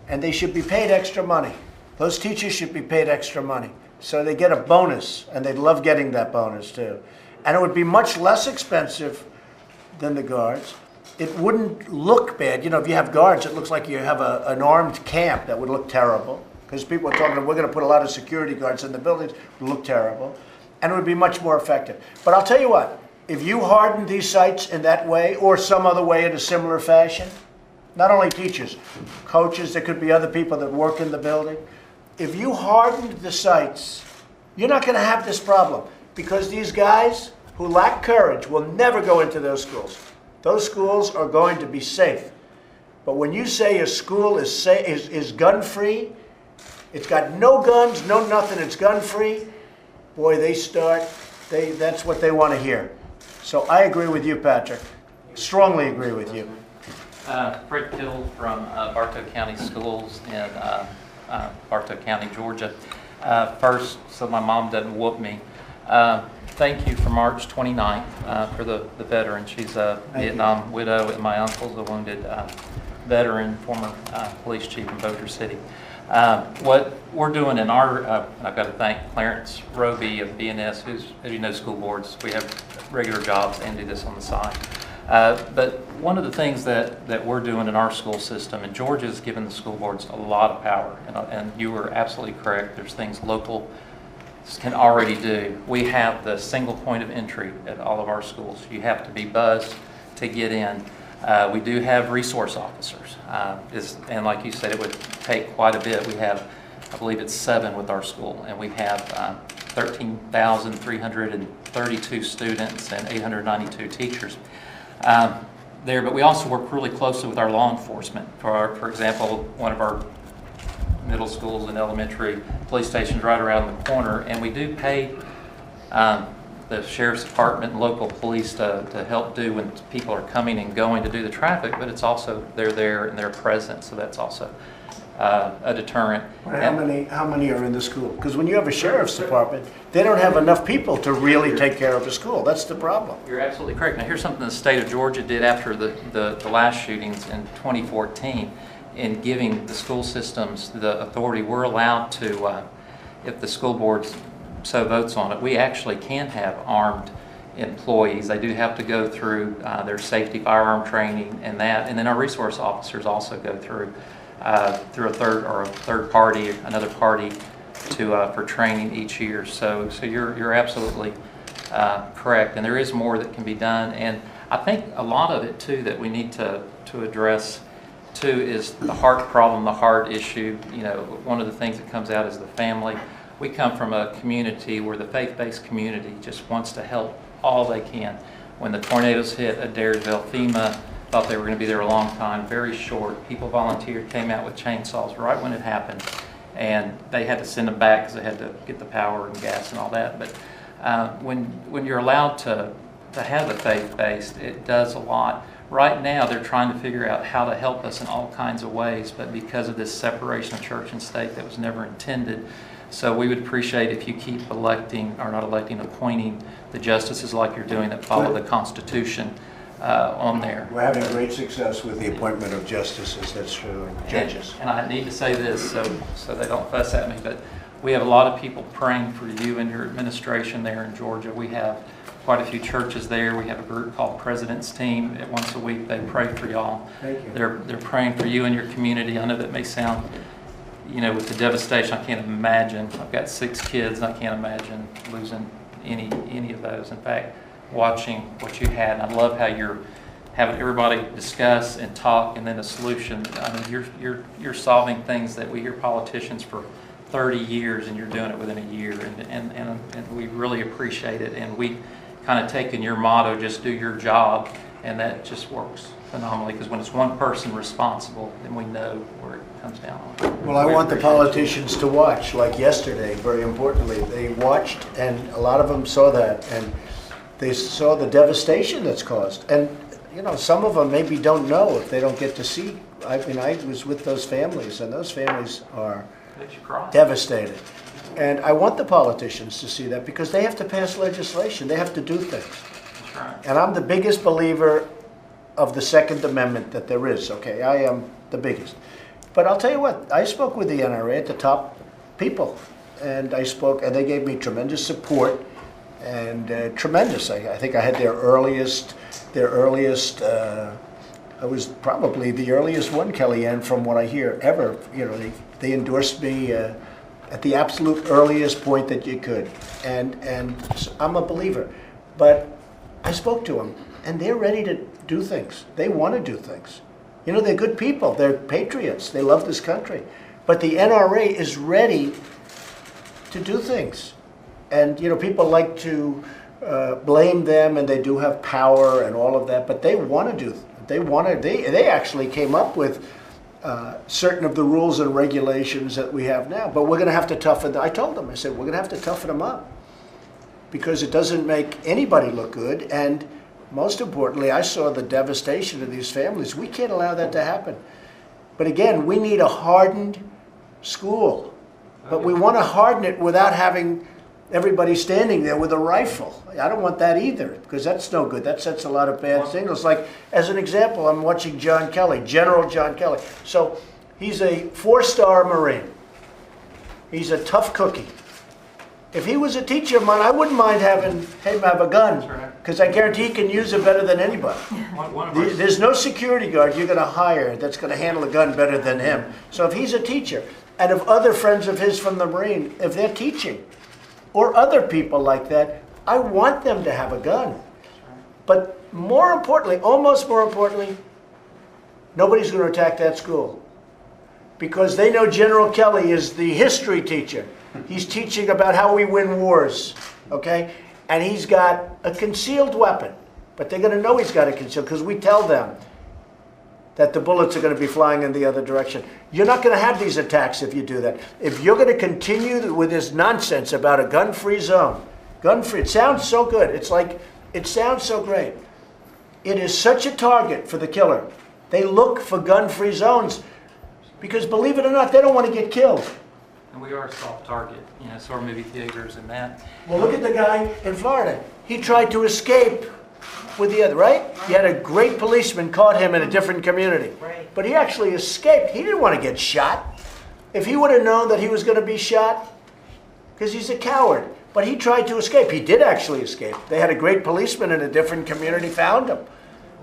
And they should be paid extra money. Those teachers should be paid extra money. So they get a bonus, and they'd love getting that bonus too. And it would be much less expensive than the guards. It wouldn't look bad. If you have guards, it looks like you have an armed camp. That would look terrible. Because people are talking, we're going to put a lot of security guards in the buildings. It would look terrible. And it would be much more effective. But I'll tell you what, if you harden these sites in that way, or some other way in a similar fashion, not only teachers, coaches, there could be other people that work in the building. If you hardened the sites, you're not going to have this problem, because these guys who lack courage will never go into those schools. Those schools are going to be safe. But when you say a school is gun-free, it's got no guns, no nothing, it's gun-free, boy, that's what they want to hear. So I agree with you, Patrick. Strongly agree with you. Fred Kittle from Bartow County Schools in Bartow County, Georgia. First, so my mom doesn't whoop me, thank you for March 29th for the veteran. She's a Vietnam widow, and my uncle's a wounded veteran, former police chief in Bossier City. What we're doing in our, I've got to thank Clarence Roby of BNS, who's, as you know, school boards. We have regular jobs and do this on the side. But one of the things that we're doing in our school system, and Georgia's given the school boards a lot of power, and you were absolutely correct, there's things local can already do. We have the single point of entry at all of our schools. You have to be buzzed to get in. We do have resource officers, and like you said, it would take quite a bit. We have, I believe it's 7 with our school, and we have 13,332 students and 892 teachers there. But we also work really closely with our law enforcement. For example, one of our middle schools and elementary police stations right around the corner, and we do pay the sheriff's department and local police to help do when people are coming and going to do the traffic, but it's also they're there and they're present, so that's also a deterrent. Well, how many are in the school? Because when you have a sheriff's department, they don't have enough people to really take care of a school. That's the problem. You're absolutely correct. Now here's something the state of Georgia did after the last shootings in 2014 in giving the school systems the authority. We're allowed to, if the school board so votes on it, we actually can have armed employees. They do have to go through their safety firearm training and that, and then our resource officers also go through a third party, another party, for training each year. So you're absolutely correct, and there is more that can be done. And I think a lot of it too that we need to address too is the heart problem, the heart issue. You know, one of the things that comes out is the family. We come from a community where the faith-based community just wants to help all they can. When the tornadoes hit Adairsville, FEMA thought they were going to be there a long time, very short. People volunteered, came out with chainsaws right when it happened, and they had to send them back because they had to get the power and gas and all that. But when you're allowed to have the faith-based, it does a lot. Right now, they're trying to figure out how to help us in all kinds of ways, but because of this separation of church and state that was never intended. So we would appreciate if you keep appointing the justices like you're doing that follow the Constitution on there. We're having great success with the appointment of justices, that's true, and judges. And I need to say this so they don't fuss at me, but we have a lot of people praying for you and your administration there in Georgia. We have quite a few churches there. We have a group called President's Team. Once a week they pray for y'all. Thank you. They're praying for you and your community. I know that may sound, you know, with the devastation, I can't imagine. I've got 6 kids. I can't imagine losing any of those. In fact, watching what you had, and I love how you're having everybody discuss and talk, and then a solution. I mean, you're solving things that we hear politicians for 30 years, and you're doing it within a year, and we really appreciate it. And we kind of taken your motto, just do your job, and that just works phenomenally, because when it's one person responsible, then we know where it comes down on. Well, I want the politicians to watch, like yesterday, very importantly. They watched, and a lot of them saw that, and they saw the devastation that's caused. And, you know, some of them maybe don't know if they don't get to see. I mean, I was with those families, and those families are devastated. And I want the politicians to see that, because they have to pass legislation. They have to do things. That's right. And I'm the biggest believer of the Second Amendment that there is, okay? I am the biggest. But I'll tell you what, I spoke with the NRA at the top people, and they gave me tremendous support, and tremendous. I think I had their earliest, I was probably the earliest one, Kellyanne, from what I hear, ever. You know, they endorsed me at the absolute earliest point that you could. And I'm a believer. But I spoke to them, and they're ready to do things. They want to do things. You know, they're good people. They're patriots. They love this country. But the NRA is ready to do things. And, you know, people like to blame them, and they do have power and all of that, but they want to do, they actually came up with certain of the rules and regulations that we have now. But we're going to have to toughen them. I told them, I said, we're going to have to toughen them up, because it doesn't make anybody look good. And most importantly, I saw the devastation of these families. We can't allow that to happen. But again, we need a hardened school. But we want to harden it without having everybody standing there with a rifle. I don't want that either, because that's no good. That sets a lot of bad signals. Like, as an example, I'm watching John Kelly, General John Kelly. So he's a 4-star Marine. He's a tough cookie. If he was a teacher of mine, I wouldn't mind having him have a gun, because I guarantee he can use it better than anybody. There's no security guard you're going to hire that's going to handle a gun better than him. So if he's a teacher, and if other friends of his from the Marine, if they're teaching, or other people like that, I want them to have a gun. But more importantly, almost more importantly, nobody's going to attack that school, because they know General Kelly is the history teacher. He's teaching about how we win wars, okay? And he's got a concealed weapon, but they're going to know he's got a concealed, because we tell them that the bullets are going to be flying in the other direction. You're not going to have these attacks if you do that. If you're going to continue with this nonsense about a gun-free zone, gun-free, it sounds so good. It's like, it sounds so great. It is such a target for the killer. They look for gun-free zones because, believe it or not, they don't want to get killed. And we are a soft target, you know, so are movie theaters and that. Well, look at the guy in Florida. He tried to escape with the other, right? He had a great policeman caught him in a different community. Right. But he actually escaped. He didn't want to get shot. If he would have known that he was going to be shot, because he's a coward. But he tried to escape. He did actually escape. They had a great policeman in a different community found him.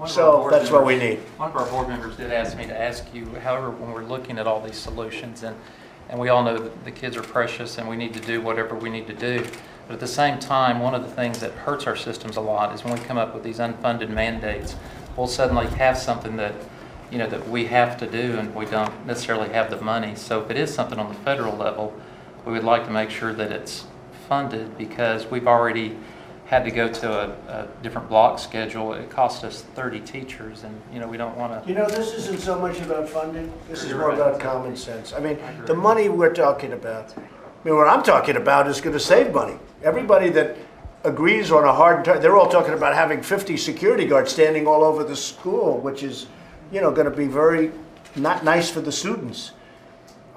So that's what we need. One of our board members did ask me to ask you, however, when we're looking at all these solutions, and we all know that the kids are precious and we need to do whatever we need to do. But at the same time, one of the things that hurts our systems a lot is when we come up with these unfunded mandates, we'll suddenly have something that, you know, that we have to do and we don't necessarily have the money. So if it is something on the federal level, we would like to make sure that it's funded, because we've already had to go to a different block schedule. It cost us 30 teachers, and you know, we don't want to. You know, this isn't so much about funding. This is more about common sense. I mean, the money we're talking about, I mean, what I'm talking about is going to save money. Everybody that agrees on a hard target, they're all talking about having 50 security guards standing all over the school, which is, you know, going to be very not nice for the students.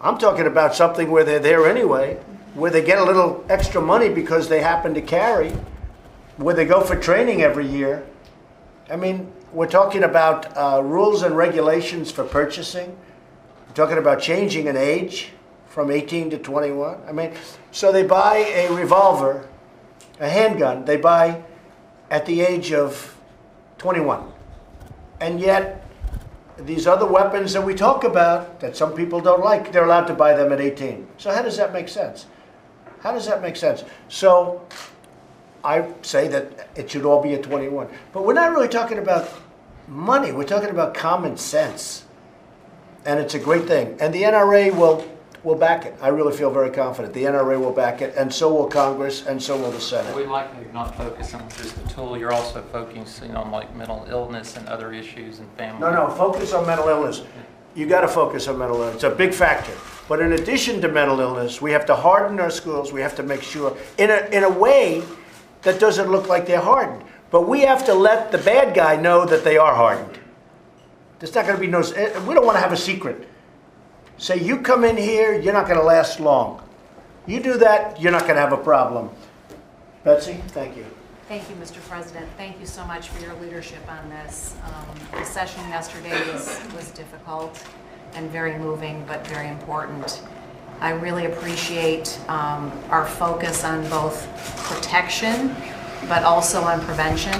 I'm talking about something where they're there anyway, where they get a little extra money because they happen to carry, where they go for training every year. I mean, we're talking about rules and regulations for purchasing. We're talking about changing an age from 18 to 21. I mean, so they buy a revolver, a handgun, they buy at the age of 21. And yet, these other weapons that we talk about, that some people don't like, they're allowed to buy them at 18. So how does that make sense? How does that make sense? So I say that it should all be at 21. But we're not really talking about money. We're talking about common sense. And it's a great thing. And the NRA will back it. I really feel very confident. The NRA will back it, and so will Congress, and so will the Senate. We like to not focus on just the tool. You're also focusing on like mental illness and other issues and family. No, focus on mental illness. You got to focus on mental illness. It's a big factor. But in addition to mental illness, we have to harden our schools. We have to make sure, in a way that doesn't look like they're hardened. But we have to let the bad guy know that they are hardened. There's not going to be no, we don't want to have a secret. Say, you come in here, you're not going to last long. You do that, you're not going to have a problem. Betsy, thank you. Thank you, Mr. President. Thank you so much for your leadership on this. The session yesterday was difficult and very moving, but very important. I really appreciate our focus on both protection, but also on prevention.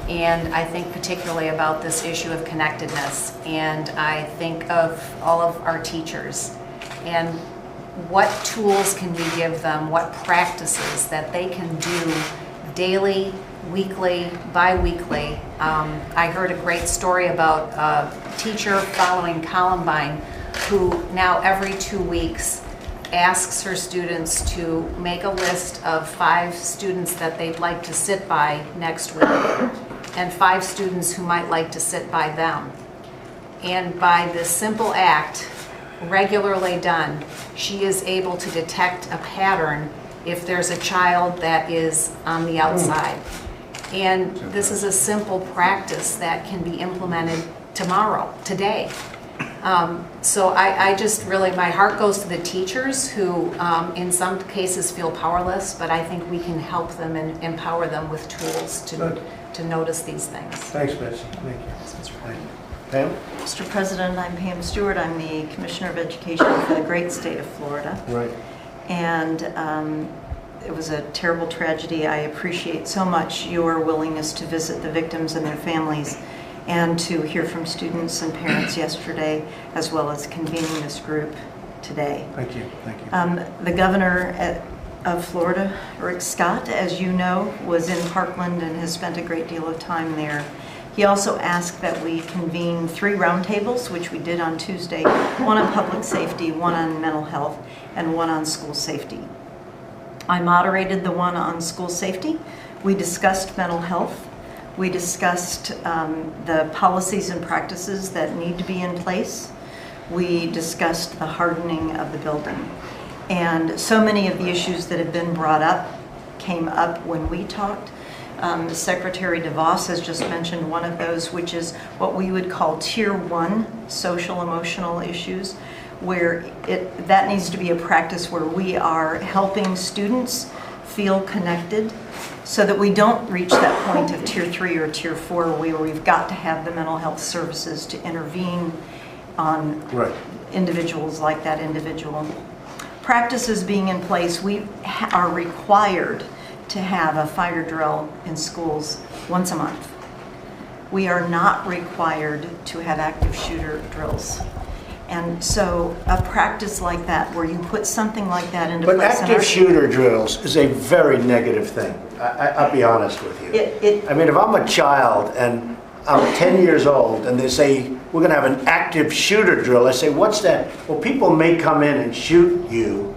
And I think particularly about this issue of connectedness. And I think of all of our teachers and what tools can we give them, what practices that they can do daily, weekly, bi-weekly. I heard a great story about a teacher following Columbine who now every 2 weeks asks her students to make a list of 5 students that they'd like to sit by next week and 5 students who might like to sit by them. And by this simple act, regularly done, she is able to detect a pattern if there's a child that is on the outside. And this is a simple practice that can be implemented tomorrow, today. So I just really, my heart goes to the teachers who in some cases feel powerless, but I think we can help them and empower them with tools to notice these things. Thanks, Betsy. Thank you. Thank you. Pam? Mr. President, I'm Pam Stewart. I'm the Commissioner of Education for the great state of Florida. Right. And it was a terrible tragedy. I appreciate so much your willingness to visit the victims and their families and to hear from students and parents yesterday, as well as convening this group today. Thank you. Thank you. The governor of Florida, Rick Scott, as you know, was in Parkland and has spent a great deal of time there. He also asked that we convene 3 roundtables, which we did on Tuesday, one on public safety, one on mental health, and one on school safety. I moderated the one on school safety. We discussed mental health. We discussed the policies and practices that need to be in place. We discussed the hardening of the building. And so many of the issues that have been brought up came up when we talked. Secretary DeVos has just mentioned one of those, which is what we would call Tier 1 social emotional issues, where that needs to be a practice where we are helping students feel connected so that we don't reach that point of Tier 3 or Tier 4 where we've got to have the mental health services to intervene on individuals like that individual. Practices being in place, we are required to have a fire drill in schools once a month. We are not required to have active shooter drills. And so a practice like that, where you put something like that into place. But active shooter drills is a very negative thing. I'll be honest with you. I mean, if I'm a child and I'm 10 years old and they say, we're going to have an active shooter drill, I say, what's that? Well, people may come in and shoot you.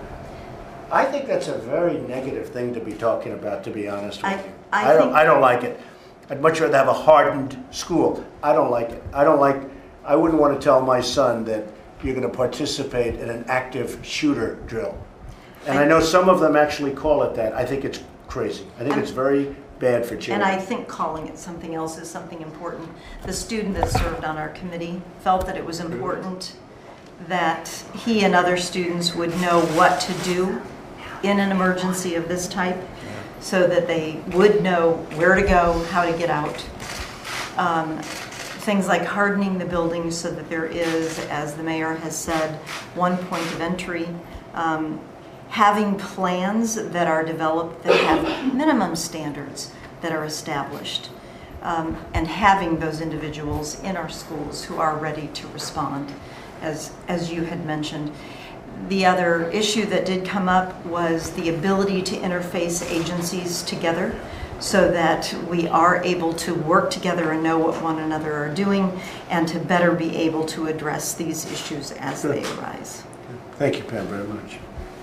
I think that's a very negative thing to be talking about, to be honest with you. I don't like it. I'd much rather have a hardened school. I don't like it. I wouldn't want to tell my son that you're going to participate in an active shooter drill. And I know some of them actually call it that. I think it's crazy. I think it's very bad for children. And I think calling it something else is something important. The student that served on our committee felt that it was important that he and other students would know what to do in an emergency of this type, so that they would know where to go, how to get out. Things like hardening the buildings so that there is, as the mayor has said, one point of entry. Having plans that are developed that have minimum standards that are established. And having those individuals in our schools who are ready to respond, as you had mentioned. The other issue that did come up was the ability to interface agencies together so that we are able to work together and know what one another are doing and to better be able to address these issues as they arise. Thank you, Pam, very much.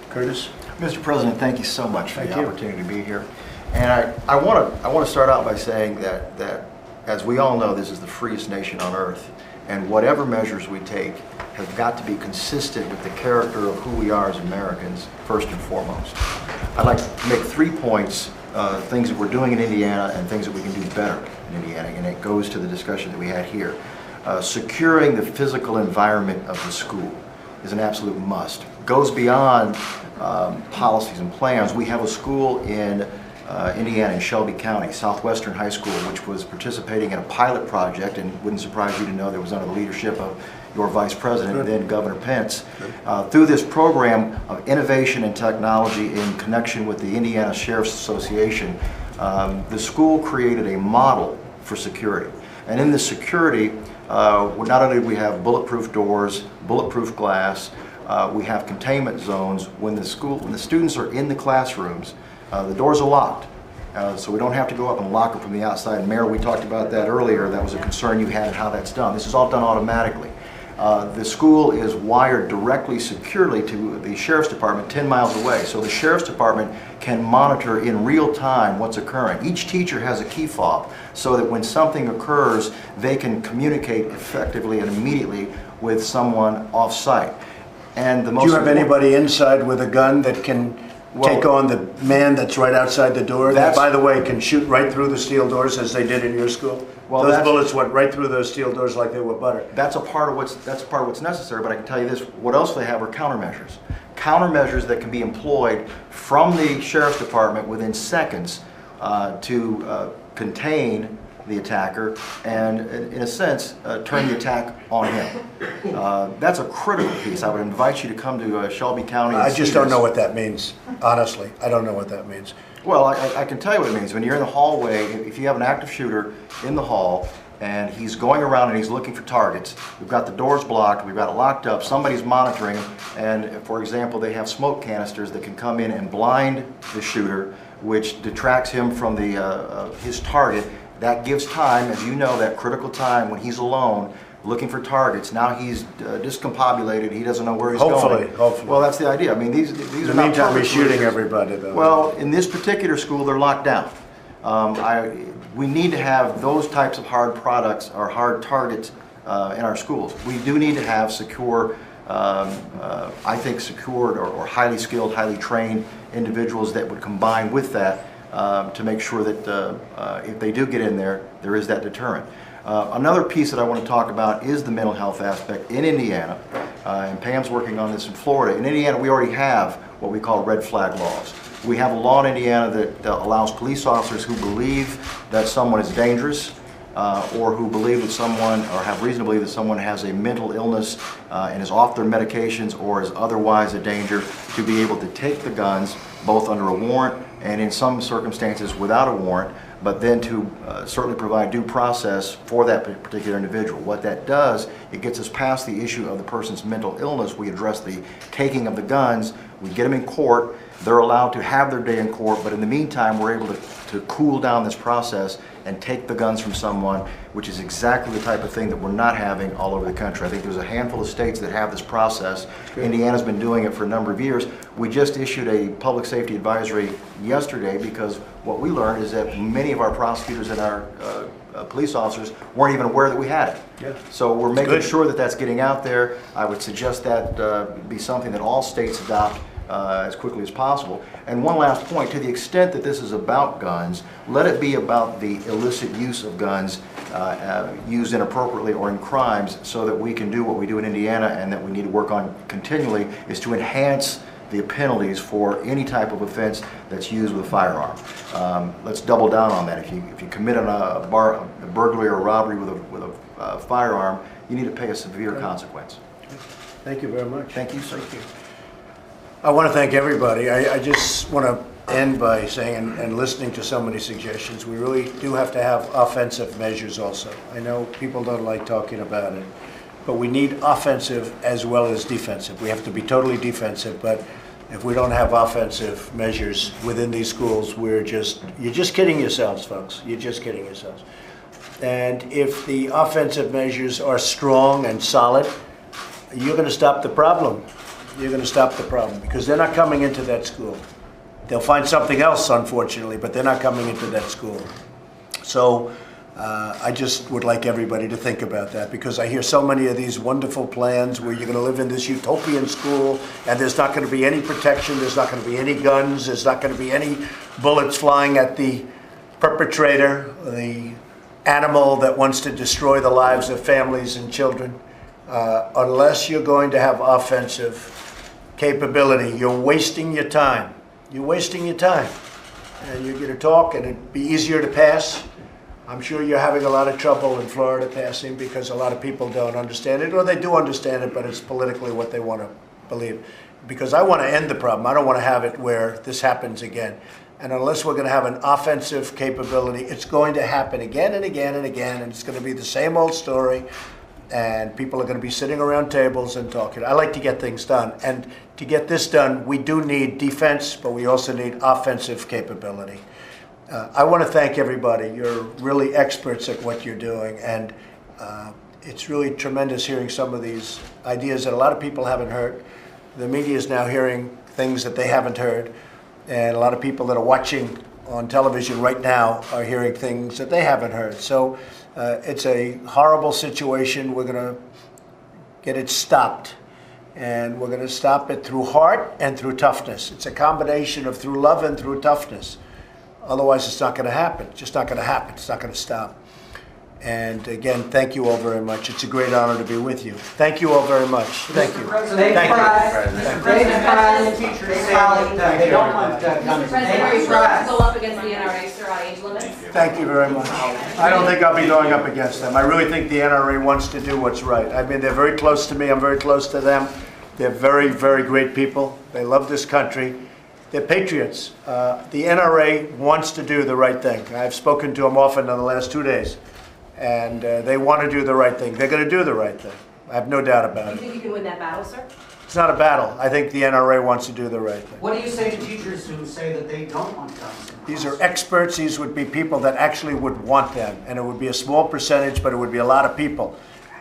Curtis? Mr. President, thank you so much for the opportunity to be here. And I want to start out by saying that as we all know, this is the freest nation on earth, and whatever measures we take have got to be consistent with the character of who we are as Americans, first and foremost. I'd like to make 3 points, things that we're doing in Indiana and things that we can do better in Indiana, and it goes to the discussion that we had here. Securing the physical environment of the school is an absolute must. Goes beyond policies and plans. We have a school in Indiana in Shelby County, Southwestern High School, which was participating in a pilot project, and wouldn't surprise you to know that was under the leadership of your Vice President, then Governor Pence. Through this program of innovation and technology in connection with the Indiana Sheriff's Association, the school created a model for security. And in this security, not only do we have bulletproof doors, bulletproof glass, we have containment zones. When the students are in the classrooms, the doors are locked. So we don't have to go up and lock them from the outside. And Mayor, we talked about that earlier. That was a concern you had and how that's done. This is all done automatically. The school is wired directly, securely to the Sheriff's Department 10 miles away. So the Sheriff's Department can monitor in real time what's occurring. Each teacher has a key fob so that when something occurs, they can communicate effectively and immediately with someone off-site. And the most Do you have anybody inside with a gun that can take on the man that's right outside the door, that, by the way, can shoot right through the steel doors as they did in your school? Well, Those that's- bullets went right through those steel doors like they were butter. That's a part of what's necessary, but I can tell you this, what else they have are countermeasures. Countermeasures that can be employed from the sheriff's department within seconds to contain the attacker and, in a sense, turn the attack on him. That's a critical piece. I would invite you to come to Shelby County. I just don't know what that means, honestly. I don't know what that means. Well, I can tell you what it means. When you're in the hallway, if you have an active shooter in the hall and he's going around and he's looking for targets, we've got the doors blocked, we've got it locked up, somebody's monitoring him, and for example, they have smoke canisters that can come in and blind the shooter, which detracts him from his target. That gives time, as you know, that critical time when he's alone looking for targets. Now he's discombobulated. He doesn't know where he's going. Hopefully. Well, that's the idea. I mean, these In are the not meantime, perfect he's shooting solutions. everybody, though. Well, in this particular school, they're locked down. We need to have those types of hard products or hard targets in our schools. We do need to have secure, I think, secured or highly skilled, highly trained individuals that would combine with that to make sure that if they do get in there, there is that deterrent. Another piece that I want to talk about is the mental health aspect in Indiana, and Pam's working on this in Florida. In Indiana, we already have what we call red flag laws. We have a law in Indiana that allows police officers who believe that someone is dangerous or who believe that someone, or have reason to believe that someone has a mental illness and is off their medications or is otherwise a danger, to be able to take the guns both under a warrant and in some circumstances without a warrant, but then to certainly provide due process for that particular individual. What that does, it gets us past the issue of the person's mental illness. We address the taking of the guns, we get them in court, they're allowed to have their day in court, but in the meantime we're able to cool down this process and take the guns from someone, which is exactly the type of thing that we're not having all over the country. I think there's a handful of states that have this process. Indiana's been doing it for a number of years. We just issued a public safety advisory yesterday because what we learned is that many of our prosecutors and our police officers weren't even aware that we had it. Yeah. So we're making sure that that's getting out there. I would suggest that be something that all states adopt as quickly as possible. And one last point, to the extent that this is about guns, let it be about the illicit use of guns used inappropriately or in crimes, so that we can do what we do in Indiana and that we need to work on continually, is to enhance the penalties for any type of offense that's used with a firearm. Let's double down on that. If you commit a burglary or a robbery with a firearm, you need to pay a severe consequence. Thank you very much. Thank you, sir. Thank you. I want to thank everybody. I just want to end by saying, and listening to so many suggestions, we really do have to have offensive measures also. I know people don't like talking about it, but we need offensive as well as defensive. We have to be totally defensive, but if we don't have offensive measures within these schools, you're just kidding yourselves, folks. You're just kidding yourselves. And if the offensive measures are strong and solid, you're going to stop the problem. You're going to stop the problem because they're not coming into that school. They'll find something else, unfortunately, but they're not coming into that school. So I just would like everybody to think about that, because I hear so many of these wonderful plans where you're going to live in this utopian school and there's not going to be any protection, there's not going to be any guns, there's not going to be any bullets flying at the perpetrator, the animal that wants to destroy the lives of families and children. Unless you're going to have offensive capability, you're wasting your time. You're wasting your time. And you're going to talk and it'd be easier to pass. I'm sure you're having a lot of trouble in Florida passing because a lot of people don't understand it, or they do understand it, but it's politically what they want to believe. Because I want to end the problem. I don't want to have it where this happens again. And unless we're going to have an offensive capability, it's going to happen again and again and again, and it's going to be the same old story. And people are going to be sitting around tables and talking. I like to get things done. And to get this done, we do need defense, but we also need offensive capability. I want to thank everybody. You're really experts at what you're doing. And it's really tremendous hearing some of these ideas that a lot of people haven't heard. The media is now hearing things that they haven't heard. And a lot of people that are watching on television right now are hearing things that they haven't heard. So it's a horrible situation. We're going to get it stopped. And we're going to stop it through heart and through toughness. It's a combination of through love and through toughness. Otherwise, it's not going to happen. It's just not going to happen. It's not going to stop. And again, thank you all very much. It's a great honor to be with you. Thank you all very much. Thank you. Thank you. Thank you. Teachers say they don't want guns. Go up against the NRA, sir, on age limits? Thank you very much. I don't think I'll be going up against them. I really think the NRA wants to do what's right. I mean, they're very close to me. I'm very close to them. They're very, very great people. They love this country. They're patriots. The NRA wants to do the right thing. I've spoken to them often in the last 2 days. And they want to do the right thing. They're going to do the right thing. I have no doubt about You it. think you can win that battle, sir? It's not a battle. I think the NRA wants to do the right thing. What do you say to teachers who say that they don't want guns? These are experts. These would be people that actually would want them. And it would be a small percentage, but it would be a lot of people.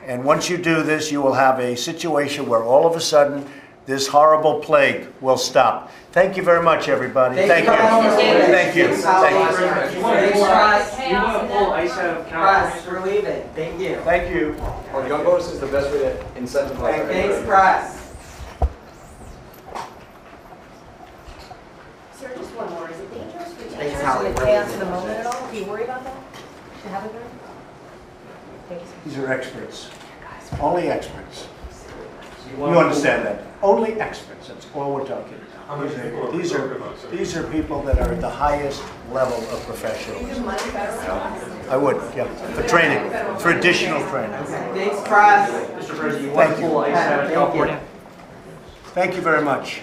And once you do this, you will have a situation where all of a sudden this horrible plague will stop. Thank you very much, everybody. Thank you. Thank you. Thank you. You want to pull ice out of California? Relieve it. Thank you. Thank you. Well, gun bonus is the best way to incentivize. Thanks, press. Sir, just one more. Is it dangerous for Thanks, teachers Holly. in the chaos of the moment at all? Do you worry about that? To have a gun? Thank you, sir. These are experts. Only experts. You understand that? Only experts. That's all we're talking about. These are people that are at the highest level of professionalism. I would, yeah, for training, for additional training. Thanks, press. Thank you. Thank you very much.